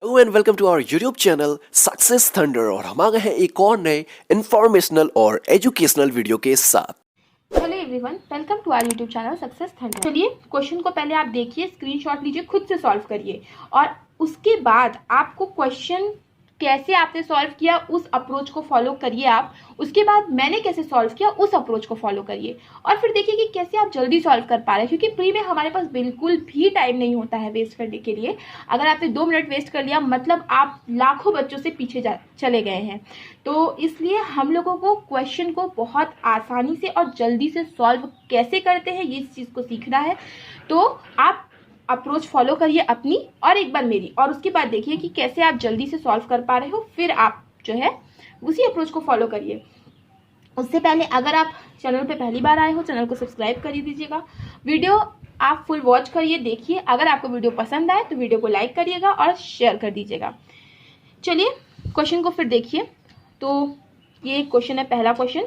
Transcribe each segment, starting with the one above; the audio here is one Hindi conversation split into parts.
Hello and welcome to our YouTube channel success thunder. और हम आ गए हैं एक और नए इंफॉर्मेशनल और एजुकेशनल वीडियो के साथ। Hello everyone, welcome to our YouTube channel success thunder. चलिए क्वेश्चन को पहले आप देखिए, स्क्रीनशॉट लीजिए, खुद से सॉल्व करिए और उसके बाद आपको क्वेश्चन कैसे आपने सॉल्व किया उस अप्रोच को फॉलो करिए आप। उसके बाद मैंने कैसे सॉल्व किया उस अप्रोच को फॉलो करिए और फिर देखिए कि कैसे आप जल्दी सॉल्व कर पा रहे हैं, क्योंकि प्री में हमारे पास बिल्कुल भी टाइम नहीं होता है वेस्ट करने के लिए। अगर आपने 2 मिनट वेस्ट कर लिया मतलब आप लाखों बच्चों से पीछे चले गए हैं। तो इसलिए हम लोगों को क्वेश्चन को बहुत आसानी से और जल्दी से सॉल्व कैसे करते हैं ये इस चीज़ को सीखना है। तो आप अप्रोच फॉलो करिए अपनी और एक बार मेरी, और उसके बाद देखिए कि कैसे आप जल्दी से सॉल्व कर पा रहे हो, फिर आप जो है उसी अप्रोच को फॉलो करिए। उससे पहले अगर आप चैनल पे पहली बार आए हो, चैनल को सब्सक्राइब कर दीजिएगा। वीडियो आप फुल वॉच करिए, देखिए। अगर आपको वीडियो पसंद आए तो वीडियो को लाइक करिएगा और शेयर कर दीजिएगा। चलिए क्वेश्चन को फिर देखिए। तो ये क्वेश्चन है, पहला क्वेश्चन।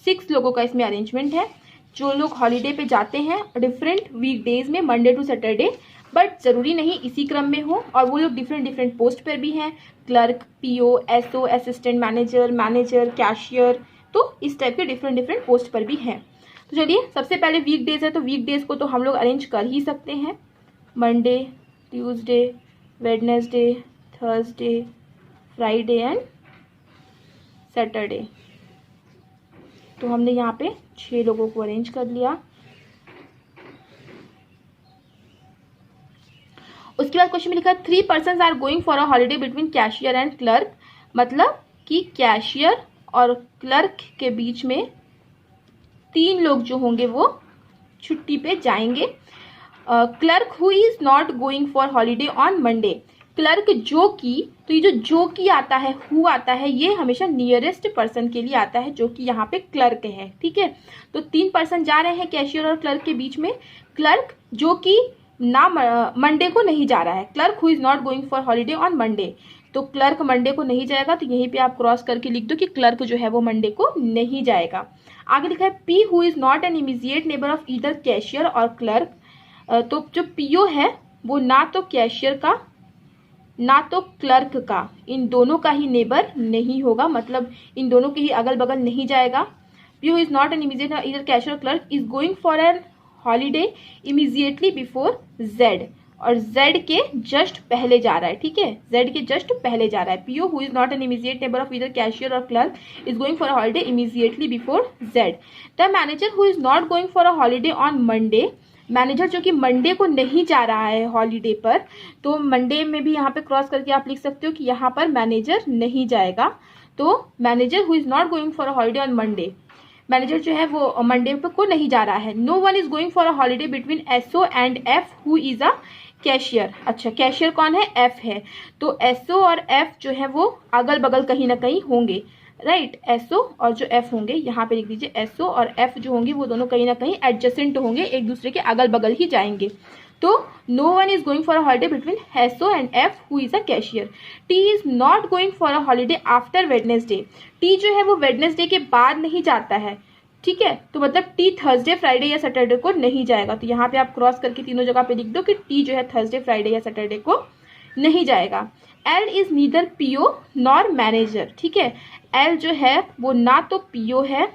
6 लोगों का इसमें अरेंजमेंट है जो लोग हॉलीडे पे जाते हैं डिफरेंट वीकडेज में, मंडे टू सैटरडे, बट ज़रूरी नहीं इसी क्रम में हो, और वो लोग डिफरेंट पोस्ट पर भी हैं। Clerk, PO, SO, assistant manager, manager, cashier, तो इस टाइप के डिफरेंट पोस्ट पर भी हैं। तो चलिए सबसे पहले वीकडेज है, तो वीकडेज को तो हम लोग अरेंज कर ही सकते हैं। Monday, Tuesday, Wednesday, Thursday, Friday and Saturday. तो हमने यहाँ पे 6 लोगों को अरेंज कर लिया। उसके बाद क्वेश्चन में लिखा है 3 persons are going for a holiday between cashier and clerk. मतलब कि कैशियर और क्लर्क के बीच में 3 लोग जो होंगे वो छुट्टी पे जाएंगे। Clerk who is not going for holiday on Monday. Clerk जो कि, तो ये जो कि आता है, हु आता है, ये हमेशा नियरेस्ट पर्सन के लिए आता है, जो कि यहाँ पे क्लर्क है। ठीक है, तो 3 पर्सन जा रहे हैं कैशियर और क्लर्क के बीच में। क्लर्क जो कि ना मंडे को नहीं जा रहा है, clerk who is not going for holiday on Monday. तो क्लर्क मंडे को नहीं जाएगा, तो यहीं पे आप क्रॉस करके लिख दो कि क्लर्क जो है वो मंडे को नहीं जाएगा। आगे लिखा है P who is not an immediate neighbour of either cashier or clerk. तो जो पीओ है वो ना तो कैशियर का ना तो क्लर्क का, इन दोनों का ही नेबर नहीं होगा, मतलब इन दोनों के ही अगल बगल नहीं जाएगा। PO is not an immediate either cashier or clerk is going for an holiday immediately before Z, और जेड के जस्ट पहले जा रहा है। ठीक है, जेड के जस्ट पहले जा रहा है। PO who is not an immediate neighbour of either cashier or clerk is going for a holiday immediately before Z. The manager who is not going for a holiday on Monday. Manager जो कि मंडे को नहीं जा रहा है हॉलीडे पर, तो मंडे में भी यहाँ पे क्रॉस करके आप लिख सकते हो कि यहाँ पर मैनेजर नहीं जाएगा। तो manager who is not going for a holiday on Monday, manager जो है वो मंडे पर को नहीं जा रहा है। No one is going for a holiday between SO and F who is a cashier. अच्छा, कैशियर कौन है? एफ है। तो एसओ और एफ जो है वो अगल बगल कहीं ना कहीं होंगे, राइट। एसओ और जो एफ होंगे, यहाँ पे लिख दीजिए एसओ और एफ जो होंगे वो दोनों कहीं ना कहीं एडजेसेंट होंगे, एक दूसरे के अगल बगल ही जाएंगे। तो no one is going for a holiday between SO and F who is a cashier. T is not going for a holiday after Wednesday. T जो है वो वेडनेसडे के बाद नहीं जाता है। ठीक है, तो मतलब टी थर्सडे, फ्राइडे या सैटरडे को नहीं जाएगा। तो यहाँ पे आप क्रॉस करके तीनों जगह पे लिख दो कि टी जो है थर्सडे, फ्राइडे या सैटरडे को नहीं जाएगा। L is neither PO nor manager. ठीक है, एल जो है वो ना तो पीओ है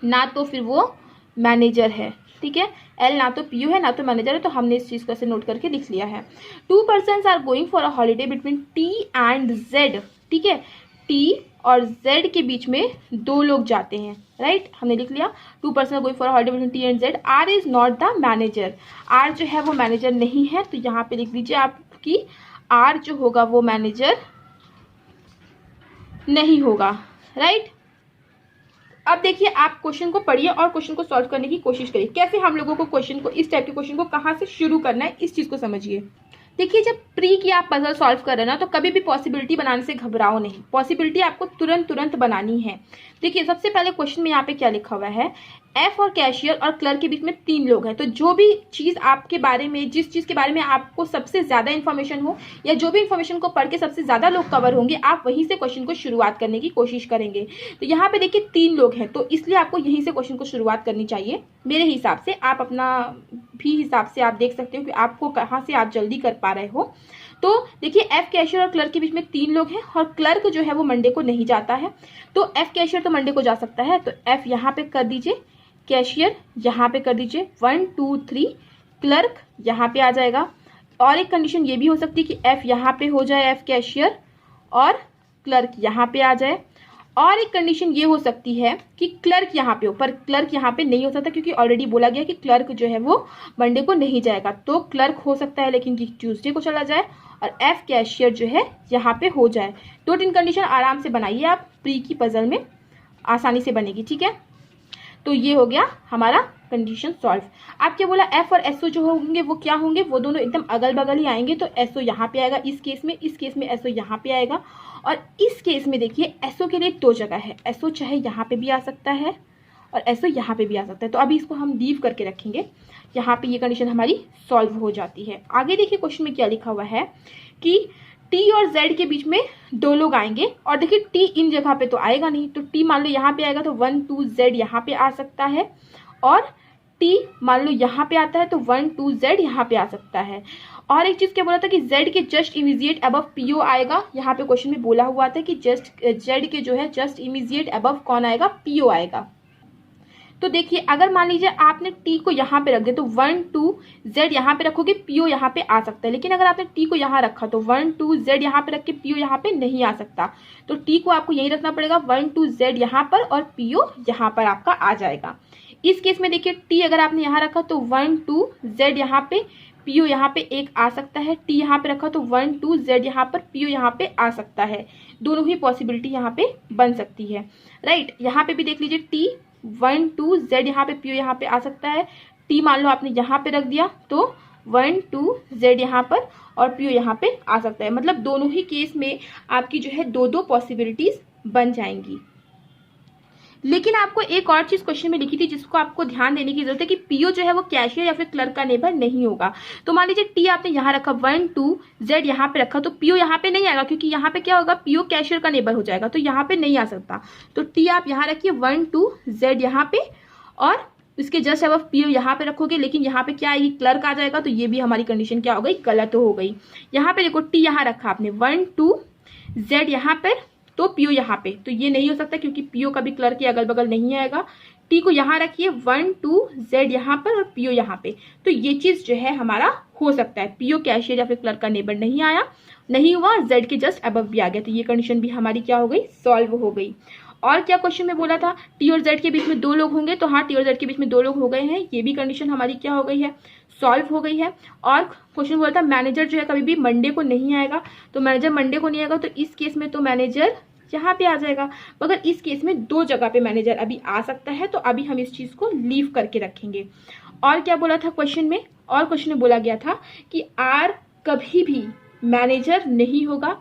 ना तो फिर वो मैनेजर है। ठीक है, एल ना तो पीओ है ना तो मैनेजर है, तो हमने इस चीज को ऐसे नोट करके लिख लिया है। 2 persons are going for a holiday between T and Z. ठीक है, टी और जेड के बीच में 2 लोग जाते हैं, राइट। हमने लिख लिया 2 person going for holiday between T and Z. R is not the manager. R जो है वो मैनेजर नहीं है, तो यहाँ पे लिख दीजिए आप कि आर जो होगा वो मैनेजर नहीं होगा, राइट। अब देखिए, आप क्वेश्चन को पढ़िए और क्वेश्चन को सॉल्व करने की कोशिश करिए। कैसे हम लोगों को क्वेश्चन को, इस टाइप के क्वेश्चन को कहाँ से शुरू करना है, इस चीज को समझिए। देखिए, जब प्री की आप पजल सॉल्व कर रहे हैं ना, तो कभी भी पॉसिबिलिटी बनाने से घबराओ नहीं। पॉसिबिलिटी आपको तुरंत बनानी है। देखिए, सबसे पहले क्वेश्चन में यहाँ पे क्या लिखा हुआ है, एफ और कैशियर और क्लर्क के बीच में 3 लोग हैं। तो जो भी चीज आपके बारे में, जिस चीज के बारे में आपको सबसे ज्यादा इन्फॉर्मेशन हो, या जो भी इन्फॉर्मेशन को पढ़ के सबसे ज्यादा लोग कवर होंगे, आप वहीं से क्वेश्चन को शुरुआत करने की कोशिश करेंगे। तो यहाँ पे देखिए 3 लोग हैं, तो इसलिए आपको यहीं से क्वेश्चन को शुरुआत करनी चाहिए मेरे हिसाब से। आप अपना भी हिसाब से आप देख सकते हो कि आपको कहाँ से आप जल्दी कर पा रहे हो। तो देखिए एफ कैशियर और क्लर्क के बीच में 3 लोग हैं और क्लर्क जो है वो मंडे को नहीं जाता है, तो एफ कैशियर तो मंडे को जा सकता है, तो एफ यहाँ पे कर दीजिए, कैशियर यहाँ पे कर दीजिए 1 2 3, क्लर्क यहाँ पे आ जाएगा। और एक कंडीशन ये भी हो सकती है कि एफ यहाँ पे हो जाए, एफ कैशियर, और क्लर्क यहाँ पे आ जाए। और एक कंडीशन ये हो सकती है कि क्लर्क यहाँ पे हो, पर क्लर्क यहाँ पे नहीं हो सकता क्योंकि ऑलरेडी बोला गया कि क्लर्क जो है वो मंडे को नहीं जाएगा, तो क्लर्क हो सकता है लेकिन कि ट्यूसडे को चला जाए, और एफ कैशियर जो है यहाँ पे हो जाए। 2-3 कंडीशन आराम से बनाइए आप, प्री की पजल में आसानी से बनेगी, ठीक है। तो ये हो गया हमारा कंडीशन सॉल्व। आप क्या बोला, एफ और एसओ जो होंगे वो क्या होंगे, वो दोनों एकदम अगल बगल ही आएंगे, तो एसओ यहाँ पे आएगा इस केस में एसओ यहाँ पे आएगा। और इस केस में देखिए एसओ के लिए 2 जगह है, एसओ चाहे यहाँ पे भी आ सकता है और एसओ यहाँ पे भी आ सकता है, तो अभी इसको हम लीव करके रखेंगे। यहाँ पे ये कंडीशन हमारी सॉल्व हो जाती है। आगे देखिए क्वेश्चन में क्या लिखा हुआ है कि टी और जेड के बीच में 2 लोग आएंगे, और देखिए टी इन जगह पे तो आएगा नहीं, तो टी मान लो यहाँ पे आएगा तो 1 2 जेड यहाँ पे आ सकता है, और टी मान लो यहाँ पे आता है तो 1 2 जेड यहाँ पे आ सकता है। और एक चीज क्या बोला था कि जेड के जस्ट इमीडिएट अबव पीओ आएगा, यहाँ पे क्वेश्चन में बोला हुआ था कि जस्ट जेड के जो है जस्ट इमीडिएट अबव कौन आएगा, पीओ आएगा। तो देखिए अगर मान लीजिए आपने टी को यहाँ पे रख दिया तो 1 2 जेड यहाँ पे रखोगे, पीओ यहाँ पे आ सकता है, लेकिन अगर आपने टी को यहाँ रखा तो 1 2 जेड यहाँ पे रख के पीओ यहाँ पे नहीं आ सकता, तो टी को आपको यही रखना पड़ेगा 1 2 जेड यहाँ पर, और पीओ यहाँ पर आपका आ जाएगा। इस केस में देखिए टी अगर आपने यहाँ रखा तो 1 2 जेड यहाँ पे, पीओ यहाँ पे एक आ सकता है, टी यहाँ पे रखा तो 1 2 जेड यहाँ पर, पीओ यहाँ पे आ सकता है, दोनों ही पॉसिबिलिटी यहाँ पे बन सकती है, राइट। यहाँ पे भी देख लीजिए टी 1 2 जेड यहाँ पे, पीओ यहाँ पे आ सकता है, टी मान लो आपने यहाँ पे रख दिया तो 1 2 जेड यहाँ पर और पीओ यहाँ पे आ सकता है, मतलब दोनों ही केस में आपकी जो है 2 पॉसिबिलिटीज बन जाएंगी। लेकिन आपको एक और चीज क्वेश्चन में लिखी थी जिसको आपको ध्यान देने की जरूरत है कि पीओ जो है वो कैशियर या फिर क्लर्क का नेबर नहीं होगा। तो मान लीजिए टी आपने यहाँ रखा 1 2 जेड यहाँ पे रखा, तो पीओ यहाँ पे नहीं आएगा क्योंकि यहाँ पे क्या होगा, पीओ कैशियर का नेबर हो जाएगा, तो यहाँ पे नहीं आ सकता। तो टी आप यहाँ रखिए 1 2 जेड यहाँ पे, और इसके जस्ट अब पीओ यहाँ पे रखोगे, लेकिन यहाँ पे क्या आएगी, क्लर्क आ जाएगा, तो ये भी हमारी कंडीशन क्या हो गई, गलत हो गई। यहाँ पे देखो टी यहाँ रखा आपने 1 2 जेड यहाँ पर, तो पीओ यहाँ पे, तो ये नहीं हो सकता क्योंकि पीओ कभी क्लर्क के अगल बगल नहीं आएगा। टी को यहाँ रखिए 1 2 जेड यहाँ पर और पीओ यहाँ पे, तो ये चीज जो है हमारा हो सकता है, पीओ कैशियर या फिर क्लर्क का नेबर नहीं आया, नहीं हुआ, जेड के जस्ट अबव भी आ गया, तो ये कंडीशन भी हमारी क्या हो गई, सॉल्व हो गई। और क्या क्वेश्चन में बोला था, टी और जेड के बीच में 2 लोग होंगे, तो हाँ टी और जेड के बीच में 2 लोग हो गए हैं, ये भी कंडीशन हमारी क्या हो गई है, सॉल्व हो गई है। और क्वेश्चन बोला था मैनेजर जो है कभी भी मंडे को नहीं आएगा, तो मैनेजर मंडे को नहीं आएगा, तो इस केस में तो मैनेजर यहाँ पे आ जाएगा, मगर इस केस में 2 जगह पे मैनेजर अभी आ सकता है, तो अभी हम इस चीज को लीव करके रखेंगे। और क्या बोला था क्वेश्चन में, और क्वेश्चन में बोला गया था कि आर कभी भी मैनेजर नहीं होगा,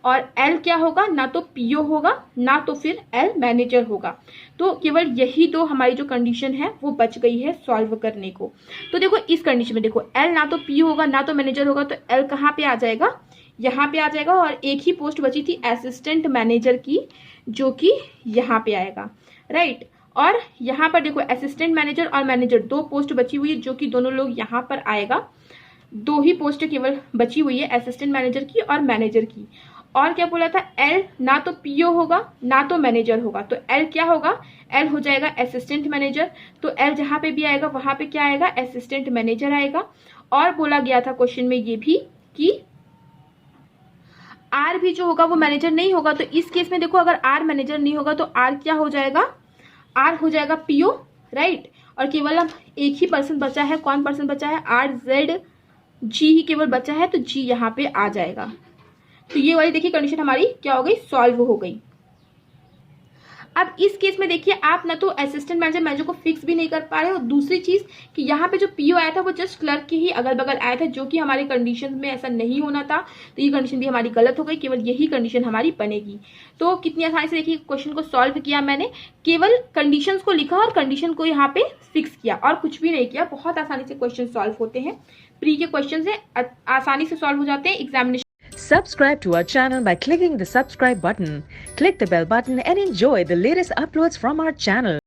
और एल क्या होगा, ना तो पीओ होगा ना तो फिर एल मैनेजर होगा, तो केवल यही 2 हमारी जो कंडीशन है वो बच गई है सॉल्व करने को। तो देखो इस कंडीशन में देखो एल ना तो पीओ होगा ना तो मैनेजर होगा, तो एल कहाँ पे आ जाएगा, यहाँ पे आ जाएगा, और एक ही पोस्ट बची थी असिस्टेंट मैनेजर की, जो कि यहाँ पे आएगा, राइट। और यहाँ पर देखो असिस्टेंट मैनेजर और मैनेजर 2 पोस्ट बची हुई है, जो कि दोनों लोग यहाँ पर आएगा, 2 ही पोस्ट केवल बची हुई है, असिस्टेंट मैनेजर की और मैनेजर की। और क्या बोला था, एल ना तो पीओ होगा ना तो मैनेजर होगा, तो एल क्या होगा, एल हो जाएगा असिस्टेंट मैनेजर, तो एल जहां पे भी आएगा वहां पे क्या आएगा, असिस्टेंट मैनेजर आएगा। और बोला गया था क्वेश्चन में ये भी कि आर भी जो होगा वो मैनेजर नहीं होगा, तो इस केस में देखो अगर आर मैनेजर नहीं होगा तो आर क्या हो जाएगा, आर हो जाएगा पीओ, राइट। और केवल अब एक ही पर्सन बचा है, कौन पर्सन बचा है, आर जेड जी ही केवल बचा है, तो जी यहाँ पे आ जाएगा। तो ये वाली देखिए कंडीशन हमारी क्या हो गई, सॉल्व हो गई। अब इस केस में देखिए आप ना तो असिस्टेंट मैनेजर को फिक्स भी नहीं कर पा रहे, और दूसरी चीज कि यहाँ पे जो पीओ आया था वो जस्ट क्लर्क के ही अगल बगल आया था, जो कि हमारी कंडीशन में ऐसा नहीं होना था, तो ये कंडीशन भी हमारी गलत हो गई, केवल यही कंडीशन हमारी बनेगी। तो कितनी आसानी से देखिए क्वेश्चन को सॉल्व किया मैंने, केवल कंडीशन को लिखा और कंडीशन को यहाँ पे फिक्स किया और कुछ भी नहीं किया, बहुत आसानी से क्वेश्चन सॉल्व होते हैं, प्री के क्वेश्चन से आसानी से सॉल्व हो जाते हैं examination. Subscribe to our channel by clicking the subscribe button. Click the bell button and enjoy the latest uploads from our channel.